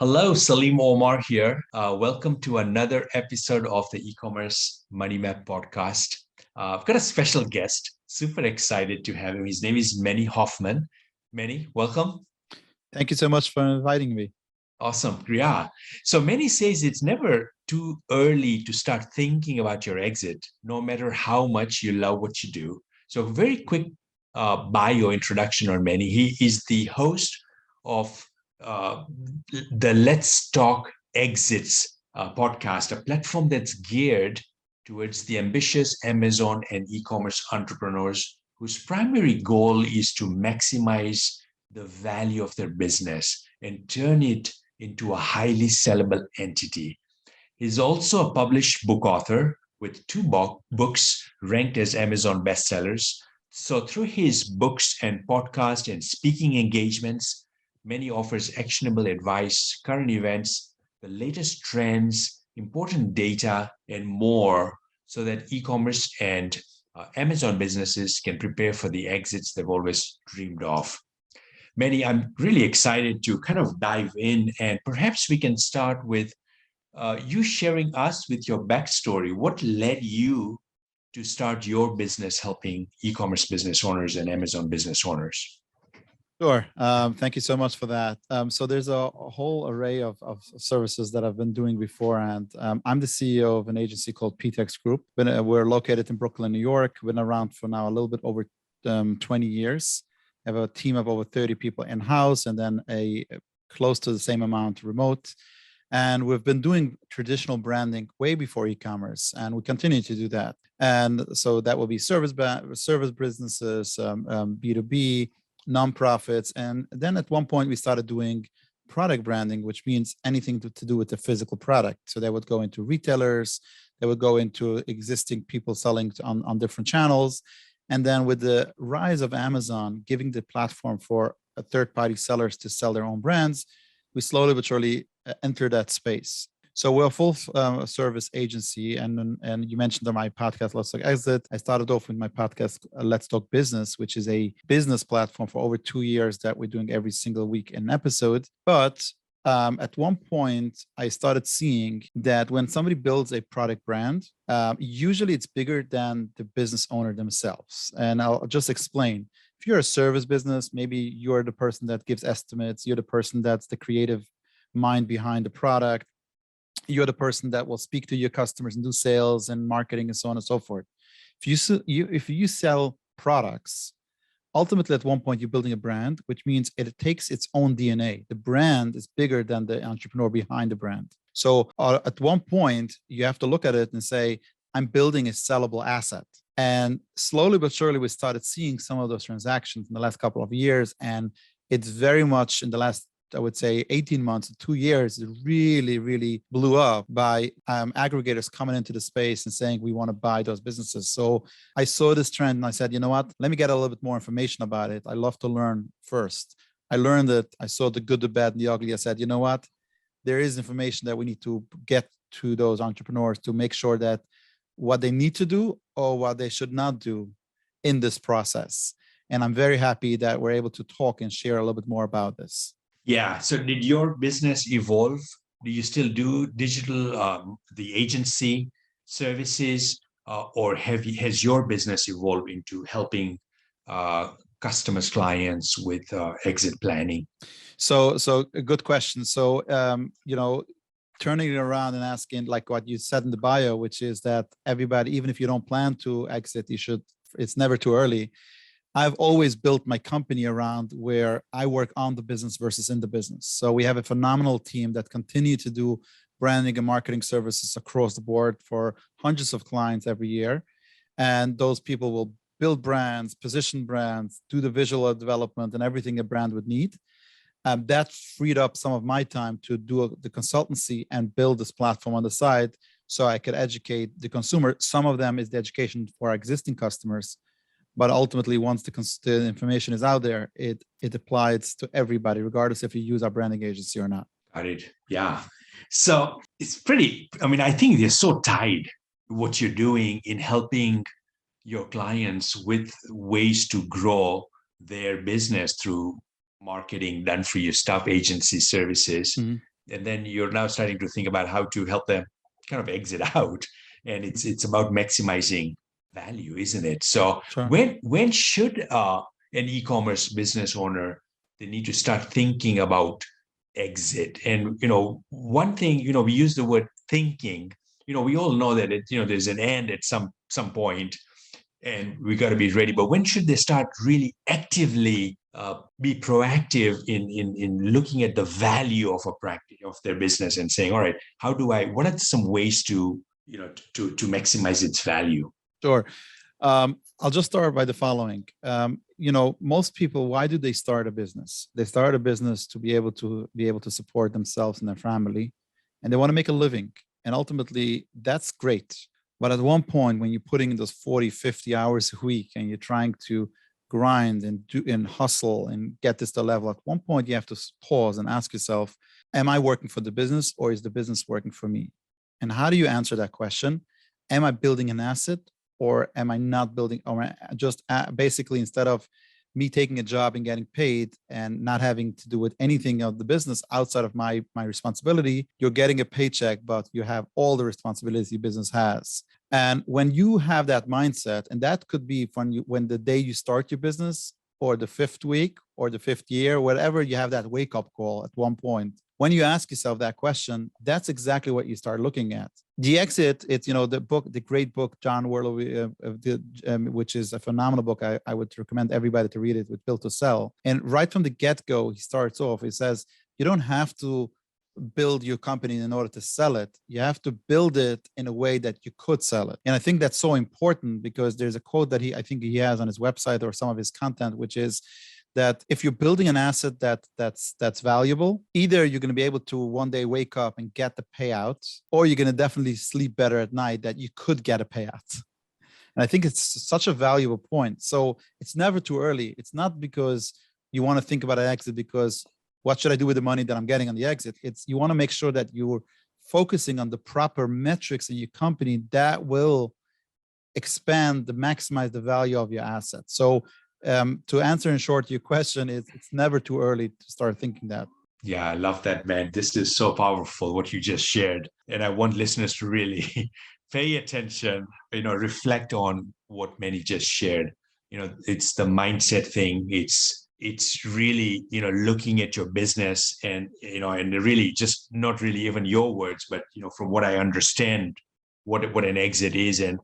Hello, Salim Omar here. Welcome to another episode of the e-commerce Money Map podcast. I've got a special guest. Super excited to have him. His name is Meny Hoffman. Meny, welcome. Thank you so much for inviting me. Awesome. Yeah. So Meny says it's never too early to start thinking about your exit, no matter how much you love what you do. So very quick bio introduction on Meny. He is the host of uh, the Let's Talk Exits podcast, a platform that's geared towards the ambitious Amazon and e-commerce entrepreneurs whose primary goal is to maximize the value of their business and turn it into a highly sellable entity. He's also a published book author with two books ranked as Amazon bestsellers. So through his books and podcast and speaking engagements, Meny offers actionable advice, current events, the latest trends, important data, and more so that e-commerce and Amazon businesses can prepare for the exits they've always dreamed of. Meny, I'm really excited to kind of dive in, and perhaps we can start with you sharing us with your backstory. What led you to start your business helping e-commerce business owners and Amazon business owners? Sure. Thank you so much for that. So there's a whole array of services that I've been doing before, and I'm the CEO of an agency called Ptex Group. We're located in Brooklyn, New York. Been around for now a little bit over 20 years. I have a team of over 30 people in-house, and then a close to the same amount remote. And we've been doing traditional branding way before e-commerce, and we continue to do that. And so that will be service businesses, B2B, nonprofits. And then at one point we started doing product branding, which means anything to do with the physical product. So they would go into retailers, they would go into existing people selling on different channels. And then with the rise of Amazon giving the platform for third-party sellers to sell their own brands, we slowly but surely enter that space. So we're a full service agency. And you mentioned on my podcast, Let's Talk Exit. I started off with my podcast, Let's Talk Business, which is a business platform for over 2 years that we're doing every single week an episode. But at one point, I started seeing that when somebody builds a product brand, usually it's bigger than the business owner themselves. And I'll just explain. If you're a service business, maybe you're the person that gives estimates, you're the person that's the creative mind behind the product, you're the person that will speak to your customers and do sales and marketing and so on and so forth. If you sell products, ultimately at one point you're building a brand, which means it takes its own DNA. The brand is bigger than the entrepreneur behind the brand. So at one point you have to look at it and say, I'm building a sellable asset. And slowly but surely we started seeing some of those transactions in the last couple of years. And it's very much in the last, I would say 18 months, 2 years, it really, really blew up by aggregators coming into the space and saying, we want to buy those businesses. So I saw this trend and I said, you know what, let me get a little bit more information about it. I love to learn first. I learned it. I saw the good, the bad, and the ugly. I said, you know what, there is information that we need to get to those entrepreneurs to make sure that what they need to do or what they should not do in this process. And I'm very happy that we're able to talk and share a little bit more about this. Yeah. So did your business evolve? Do you still do digital, the agency services, or has your business evolved into helping customers, clients with exit planning? So a good question. So, turning it around and asking like what you said in the bio, which is that everybody, even if you don't plan to exit, it's never too early. I've always built my company around where I work on the business versus in the business. So we have a phenomenal team that continue to do branding and marketing services across the board for hundreds of clients every year. And those people will build brands, position brands, do the visual development and everything a brand would need. That freed up some of my time to do the consultancy and build this platform on the side so I could educate the consumer. Some of them is the education for our existing customers. But ultimately, once the information is out there, it applies to everybody, regardless if you use our branding agency or not. Got it. Yeah. So it's pretty, I think they're so tied what you're doing in helping your clients with ways to grow their business through marketing, done for you stuff, agency services. Mm-hmm. And then you're now starting to think about how to help them kind of exit out. And it's about maximizing value, isn't it? So Sure. when should an e-commerce business owner, they need to start thinking about exit? And one thing, we use the word thinking. We all know that there's an end at some point, and we got to be ready. But when should they start really actively be proactive in looking at the value of a practice of their business and saying, all right, what are some ways to to maximize its value? Sure. I'll just start by the following. Most people, why do they start a business? They start a business to be able to support themselves and their family, and they want to make a living. And ultimately, that's great. But at one point, when you're putting in those 40, 50 hours a week and you're trying to grind and do and hustle and get this to level, at one point you have to pause and ask yourself, am I working for the business or is the business working for me? And how do you answer that question? Am I building an asset or am I not building, or just basically instead of me taking a job and getting paid and not having to do with anything of the business outside of my responsibility, you're getting a paycheck, but you have all the responsibility business has. And when you have that mindset, and that could be when the day you start your business or the 5th week or the 5th year, whatever, you have that wake up call at one point. When you ask yourself that question, that's exactly what you start looking at. The exit, it's, the great book, John Worlow, which is a phenomenal book. I would recommend everybody to read it, with Built to Sell. And right from the get-go, he starts off, he says, you don't have to build your company in order to sell it. You have to build it in a way that you could sell it. And I think that's so important, because there's a quote that I think he has on his website or some of his content, which is that if you're building an asset that's valuable, either you're going to be able to one day wake up and get the payout, or you're going to definitely sleep better at night that you could get a payout. And I think it's such a valuable point. So it's never too early. It's not because you want to think about an exit because what should I do with the money that I'm getting on the exit? It's you want to make sure that you're focusing on the proper metrics in your company that will maximize the value of your asset. So to answer in short your question, it's never too early to start thinking that. Yeah, I love that, man. This is so powerful, what you just shared. And I want listeners to really pay attention, reflect on what Meny just shared. It's the mindset thing. It's really, looking at your business and really just not really even your words, but, from what I understand, what an exit is and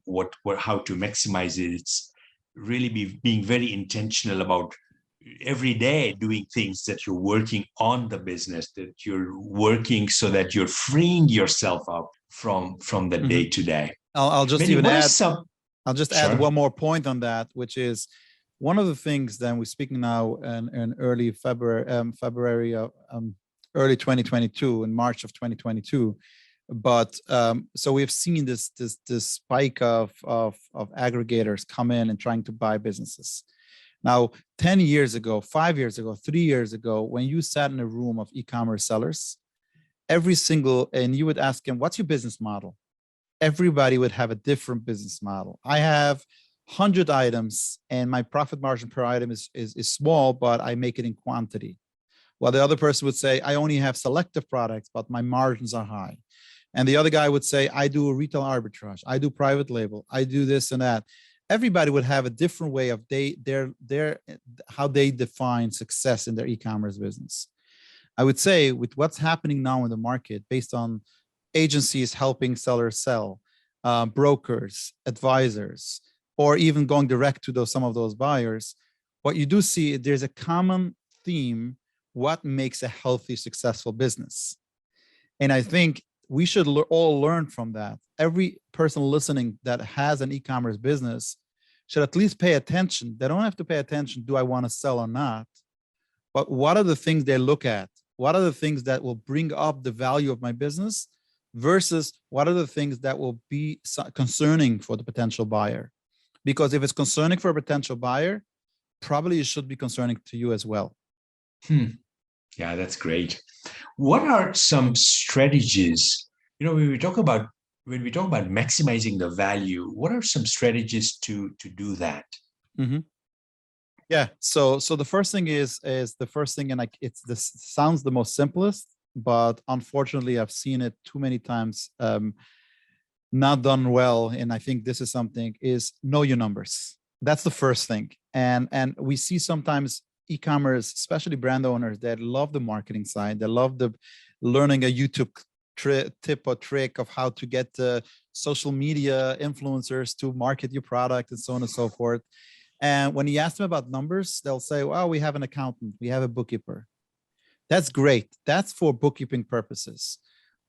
how to maximize it. It's really being very intentional about every day doing things that you're working on the business, that you're working so that you're freeing yourself up from the day to day. I'll just Meny, even add, Sure. one more point on that, which is one of the things that we're speaking now in early February, early 2022, in March of 2022. But so we've seen this spike of aggregators come in and trying to buy businesses. Now, 10 years ago, 5 years ago, 3 years ago, when you sat in a room of e-commerce sellers, and you would ask them, what's your business model? Everybody would have a different business model. I have 100 items and my profit margin per item is small, but I make it in quantity. While the other person would say, I only have selective products, but my margins are high. And the other guy would say, I do retail arbitrage, I do private label, I do this and that. Everybody would have a different way of how they define success in their e-commerce business. I would say with what's happening now in the market, based on agencies helping sellers sell, brokers, advisors, or even going direct to some of those buyers, what you do see, there's a common theme: what makes a healthy, successful business? And I think we should all learn from that. Every person listening that has an e-commerce business should at least pay attention. They don't have to pay attention, do I want to sell or not? But what are the things they look at? What are the things that will bring up the value of my business versus what are the things that will be concerning for the potential buyer? Because if it's concerning for a potential buyer, probably it should be concerning to you as well. Yeah, that's great. What are some strategies, when we talk about maximizing the value, what are some strategies to do that? Mm-hmm. Yeah. So the first thing is the first thing, and this sounds the most simplest, but unfortunately, I've seen it too many times, not done well. And I think this is something, is know your numbers. That's the first thing. And we see sometimes e-commerce, especially brand owners, that love the marketing side, they love the learning a YouTube tip or trick of how to get social media influencers to market your product and so on and so forth. And when you ask them about numbers, they'll say, well, we have an accountant, we have a bookkeeper. That's great. That's for bookkeeping purposes.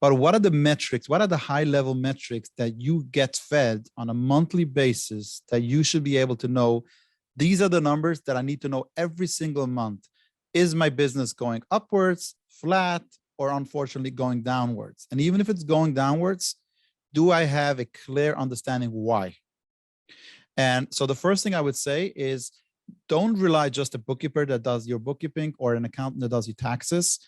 But what are the metrics? What are the high level metrics that you get fed on a monthly basis that you should be able to know? These are the numbers that I need to know every single month. Is my business going upwards, flat, or unfortunately going downwards? And even if it's going downwards, do I have a clear understanding why? And so the first thing I would say is, don't rely just a bookkeeper that does your bookkeeping or an accountant that does your taxes.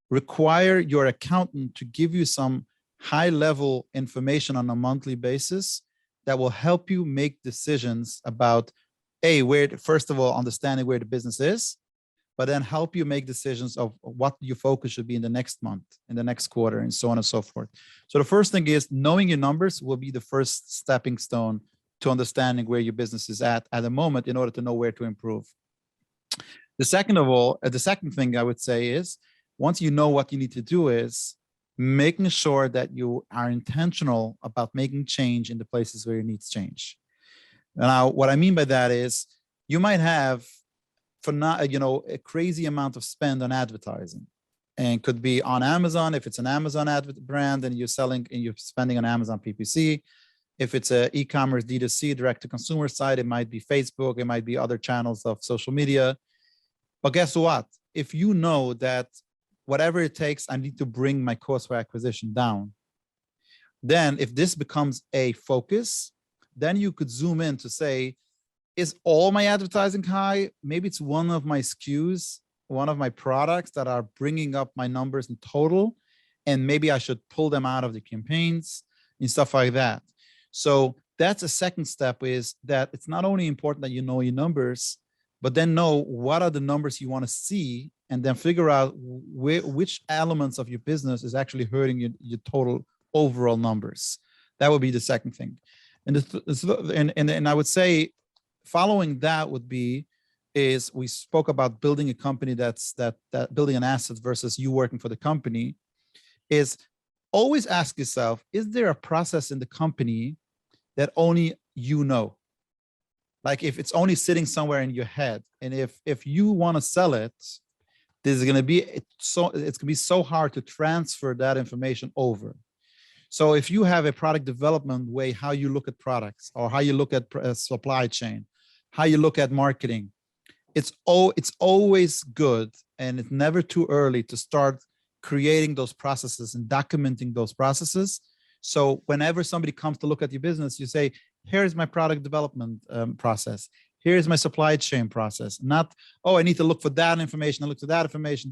Require your accountant to give you some high level information on a monthly basis that will help you make decisions about, where, first of all, understanding where the business is, but then help you make decisions of what your focus should be in the next month, in the next quarter, and so on and so forth. So the first thing is, knowing your numbers will be the first stepping stone to understanding where your business is at the moment in order to know where to improve. The second thing I would say is, once you know what you need to do, is making sure that you are intentional about making change in the places where you need change. Now, what I mean by that is, you might have, a crazy amount of spend on advertising, and could be on Amazon. If it's an Amazon brand and you're selling and you're spending on Amazon PPC, if it's a e-commerce D2C, direct to consumer side, it might be Facebook, it might be other channels of social media. But guess what? If you know that whatever it takes, I need to bring my cost for acquisition down, then if this becomes a focus, then you could zoom in to say, is all my advertising high? Maybe it's one of my SKUs, one of my products that are bringing up my numbers in total, and maybe I should pull them out of the campaigns and stuff like that. So that's a second step, is that it's not only important that you know your numbers, but then know what are the numbers you want to see, and then figure out which elements of your business is actually hurting your total overall numbers. That would be the second thing. And I would say, following that would be, is we spoke about building a company that's building an asset versus you working for the company, is always ask yourself, is there a process in the company that only you know? Like, if it's only sitting somewhere in your head, and if you want to sell it, there's going to be it's going to be so hard to transfer that information over. So if you have a product development way, how you look at products, or how you look at supply chain, how you look at marketing, it's always good, and it's never too early to start creating those processes and documenting those processes. So whenever somebody comes to look at your business, you say, here's my product development process. Here's my supply chain process. Not, I need to look for that information. I look for that information.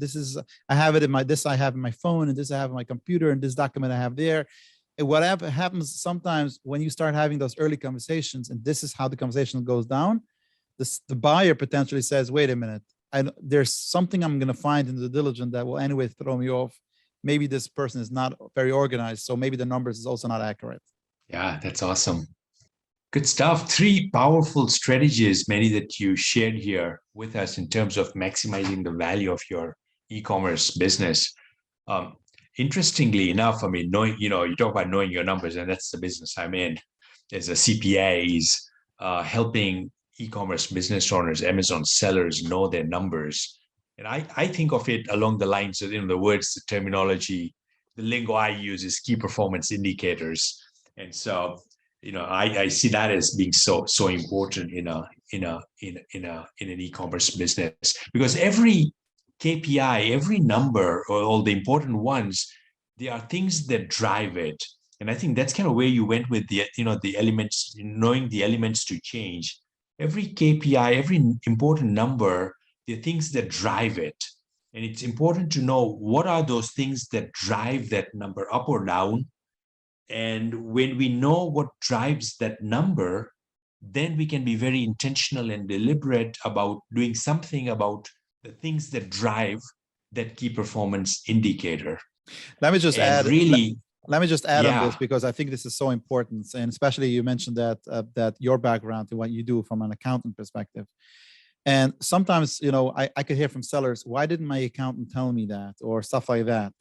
I have it in I have in my phone, and this I have in my computer, and this document I have there. And whatever happens sometimes when you start having those early conversations, and this is how the conversation goes down, the buyer potentially says, wait a minute, there's something I'm going to find in the diligence that will anyway throw me off. Maybe this person is not very organized, so maybe the numbers is also not accurate. Yeah, that's awesome. Good stuff. 3 powerful strategies, Meny, that you shared here with us in terms of maximizing the value of your e-commerce business. Interestingly enough, I mean, you talk about knowing your numbers, and that's the business I'm in. As a CPA, is helping e-commerce business owners, Amazon sellers, know their numbers. And I think of it along the lines of, the words, the terminology, the lingo I use is key performance indicators. And so, I see that as being so important in an e-commerce business, because every KPI, every number, or all the important ones, they are things that drive it. And I think that's kind of where you went with the elements, knowing the elements to change. Every KPI, every important number, they're things that drive it. And it's important to know what are those things that drive that number up or down. And when we know what drives that number, then we can be very intentional and deliberate about doing something about the things that drive that key performance indicator. Let me just And add. really, Let me just add on this yeah, because I think this is so important, and especially you mentioned that that your background and what you do from an accountant perspective. And sometimes, I could hear from sellers, why didn't my accountant tell me that, or stuff like that?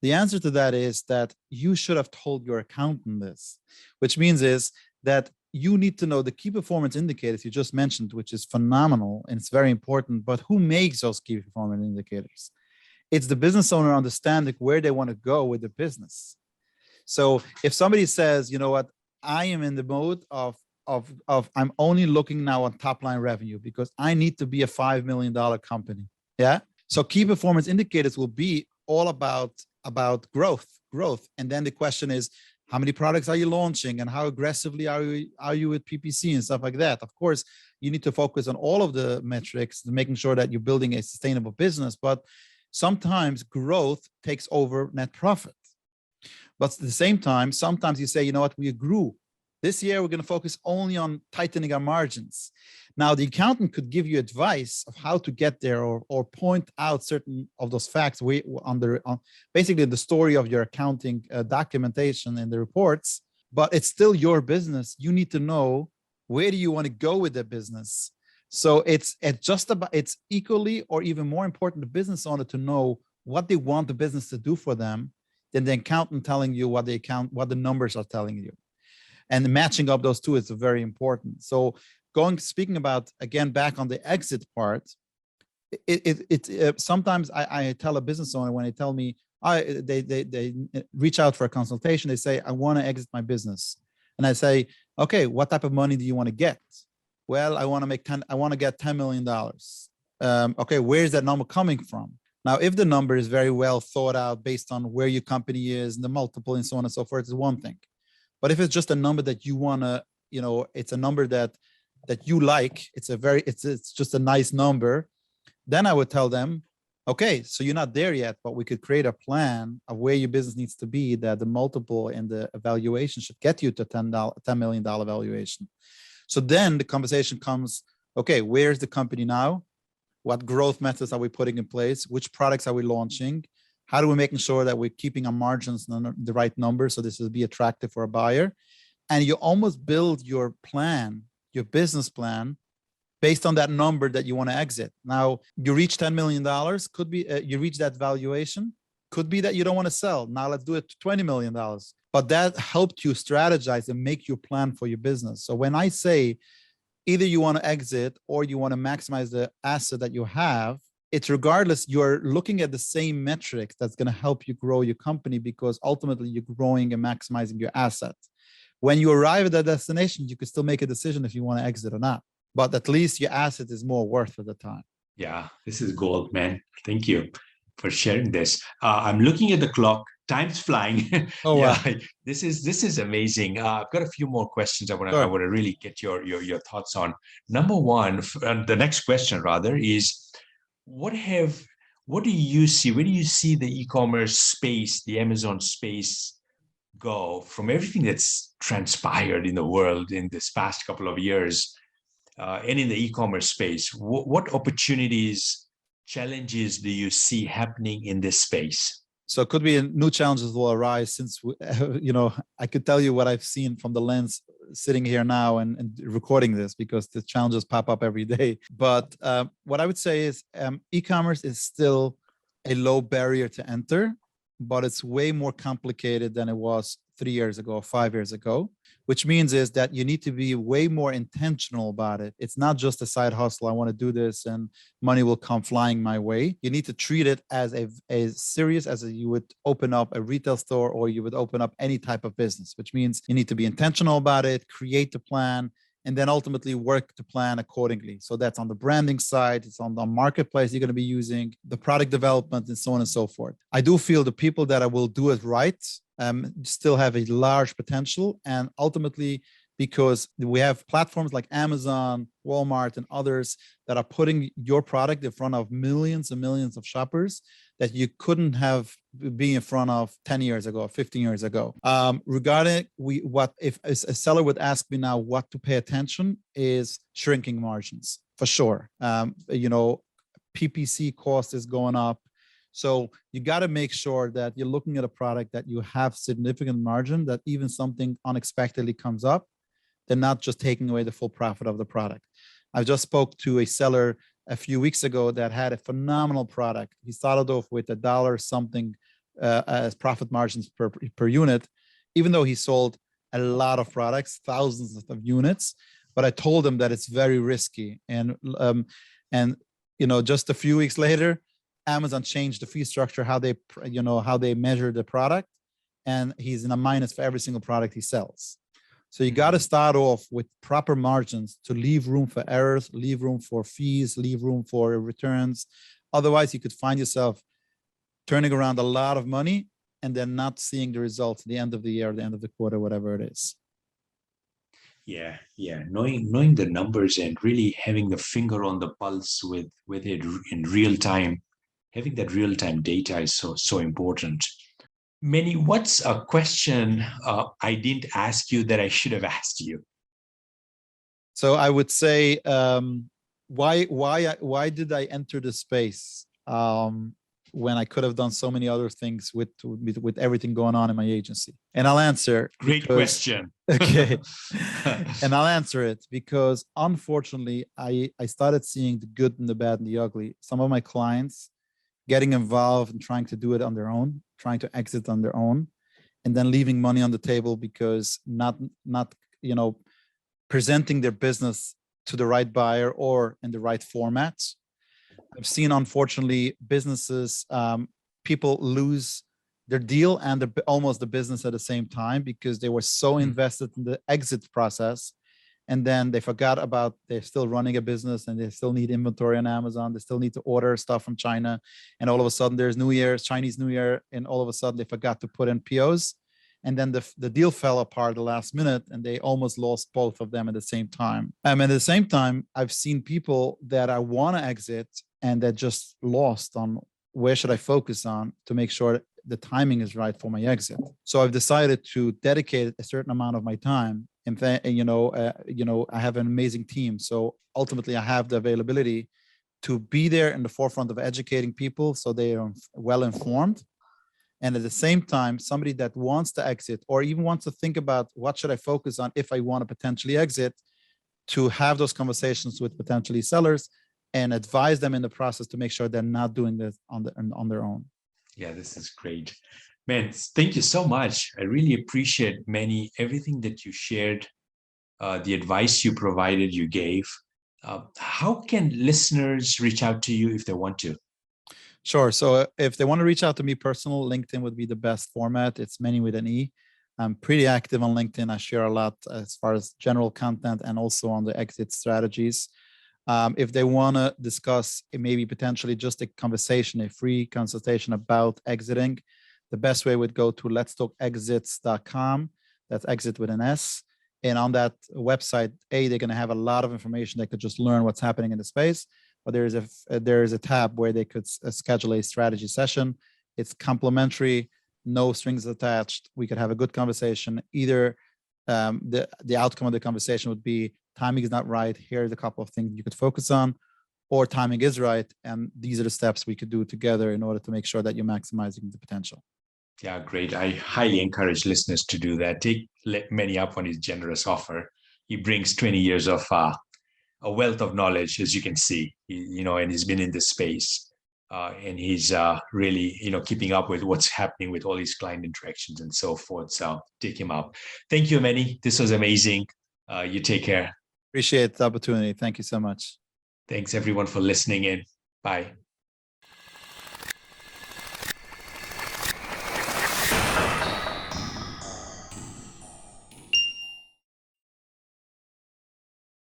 The answer to that is that you should have told your accountant this, which means is that you need to know the key performance indicators you just mentioned, which is phenomenal and it's very important. But who makes those key performance indicators? It's the business owner understanding where they want to go with the business. So if somebody says, you know what, I am in the mode of I'm only looking now on top line revenue because I need to be a $5 million company. Yeah. So key performance indicators will be all about growth. And then the question is, how many products are you launching and how aggressively are you with PPC and stuff like that? Of course, you need to focus on all of the metrics, making sure that you're building a sustainable business. But sometimes growth takes over net profit. But at the same time, sometimes you say, you know what, we grew. This year, we're going to focus only on tightening our margins. Now, the accountant could give you advice of how to get there or point out certain of those facts on basically the story of your accounting documentation and the reports, but it's still your business. You need to know where do you want to go with the business. So it's equally or even more important to the business owner to know what they want the business to do for them than the accountant telling you what the numbers are telling you. And matching up those two is very important. So speaking about, again, back on the exit part, sometimes I tell a business owner when they tell me, they reach out for a consultation, they say, I want to exit my business. And I say, okay, what type of money do you want to get? Well, I want to get $10 million. Okay, where's that number coming from? Now, if the number is very well thought out based on where your company is and the multiple and so on and so forth, is one thing. But if it's just a number that you want to, it's a number that you like, it's just a nice number, then I would tell them, okay, so you're not there yet, but we could create a plan of where your business needs to be, that the multiple and the evaluation should get you to $10 million valuation. So then the conversation comes, okay, where's the company now? What growth methods are we putting in place? Which products are we launching? How are we making sure that we're keeping our margins in the right number so this will be attractive for a buyer? And you almost build your plan, your business plan, based on that number that you want to exit. Now, you reach $10 million, could be you reach that valuation, could be that you don't want to sell. Now let's do it to $20 million. But that helped you strategize and make your plan for your business. So when I say either you want to exit or you want to maximize the asset that you have, it's regardless, you're looking at the same metrics that's going to help you grow your company because ultimately you're growing and maximizing your asset. When you arrive at that destination, you can still make a decision if you want to exit or not, but at least your asset is more worth at the time. Yeah, this is gold, man. Thank you for sharing this. I'm looking at the clock. Time's flying. Oh, Yeah, wow. this is amazing. I've got a few more questions I Sure. want to really get your thoughts on. Number one, the next question rather is, what do you see? Where do you see the e-commerce space, the Amazon space, go from everything that's transpired in the world in this past couple of years, and in the e-commerce space? What opportunities, challenges do you see happening in this space? So it could be new challenges will arise since, I could tell you what I've seen from the lens sitting here now and recording this because the challenges pop up every day. But what I would say is e-commerce is still a low barrier to enter, but it's way more complicated than it was 3 years ago or 5 years ago, which means is that you need to be way more intentional about it. It's not just a side hustle. I want to do this and money will come flying my way. You need to treat it as serious as you would open up a retail store or you would open up any type of business, which means you need to be intentional about it, create the plan, and then ultimately work the plan accordingly. So that's on the branding side, it's on the marketplace you're going to be using, the product development, and so on and so forth. I do feel the people that will do it right still have a large potential. And ultimately, because we have platforms like Amazon, Walmart, and others that are putting your product in front of millions and millions of shoppers that you couldn't have been in front of 10 years ago, 15 years ago. Regarding if a seller would ask me now what to pay attention is shrinking margins for sure. PPC cost is going up. So you got to make sure that you're looking at a product that you have significant margin, that even something unexpectedly comes up, they're not just taking away the full profit of the product. I just spoke to a seller a few weeks ago that had a phenomenal product. He started off with $1 something as profit margins per unit, even though he sold a lot of products, thousands of units. But I told him that it's very risky, and just a few weeks later, Amazon changed the fee structure, how they measure the product, and he's in a minus for every single product he sells. So you got to start off with proper margins to leave room for errors, leave room for fees, leave room for returns. Otherwise, you could find yourself turning around a lot of money and then not seeing the results at the end of the year, the end of the quarter, whatever it is. Yeah. Knowing the numbers and really having the finger on the pulse with it in real time, having that real time data is so important. Meny, what's a question I didn't ask you that I should have asked you? So I would say, why did I enter the space when I could have done so many other things with everything going on in my agency? And I'll answer. Great question. Okay. And I'll answer it because unfortunately, I started seeing the good and the bad and the ugly. Some of my clients getting involved and trying to do it on their own, trying to exit on their own, and then leaving money on the table because not presenting their business to the right buyer or in the right formats. I've seen, unfortunately, businesses, people lose their deal and almost the business at the same time because they were so invested in the exit process. And then they forgot about they're still running a business and they still need inventory on Amazon. They still need to order stuff from China. And all of a sudden there's New Year, Chinese New Year. And all of a sudden they forgot to put in POs. And then the deal fell apart at the last minute and they almost lost both of them at the same time. And at the same time, I've seen people that I want to exit and that just lost on where should I focus on to make sure the timing is right for my exit. So I've decided to dedicate a certain amount of my time. And I have an amazing team. So ultimately, I have the availability to be there in the forefront of educating people so they are well informed. And at the same time, somebody that wants to exit or even wants to think about what should I focus on if I want to potentially exit, to have those conversations with potentially sellers and advise them in the process to make sure they're not doing this on their own. Yeah, this is great. Man, thank you so much. I really appreciate, Meny, everything that you shared, the advice you provided, you gave. How can listeners reach out to you if they want to? Sure. So if they want to reach out to me personal, LinkedIn would be the best format. It's Meny with an E. I'm pretty active on LinkedIn. I share a lot as far as general content and also on the exit strategies. If they want to discuss maybe potentially just a conversation, a free consultation about exiting, the best way would go to letstalkexits.com. That's exit with an S. And on that website, they're going to have a lot of information. They could just learn what's happening in the space. But there is a tab where they could schedule a strategy session. It's complimentary, no strings attached. We could have a good conversation. Either the outcome of the conversation would be timing is not right. Here's a couple of things you could focus on, or timing is right. And these are the steps we could do together in order to make sure that you're maximizing the potential. Yeah, great. I highly encourage listeners to do that. Take Meny up on his generous offer. He brings 20 years of a wealth of knowledge, as you can see, and he's been in this space. And he's really, keeping up with what's happening with all his client interactions and so forth. So take him up. Thank you, Meny. This was amazing. You take care. Appreciate the opportunity. Thank you so much. Thanks, everyone, for listening in. Bye.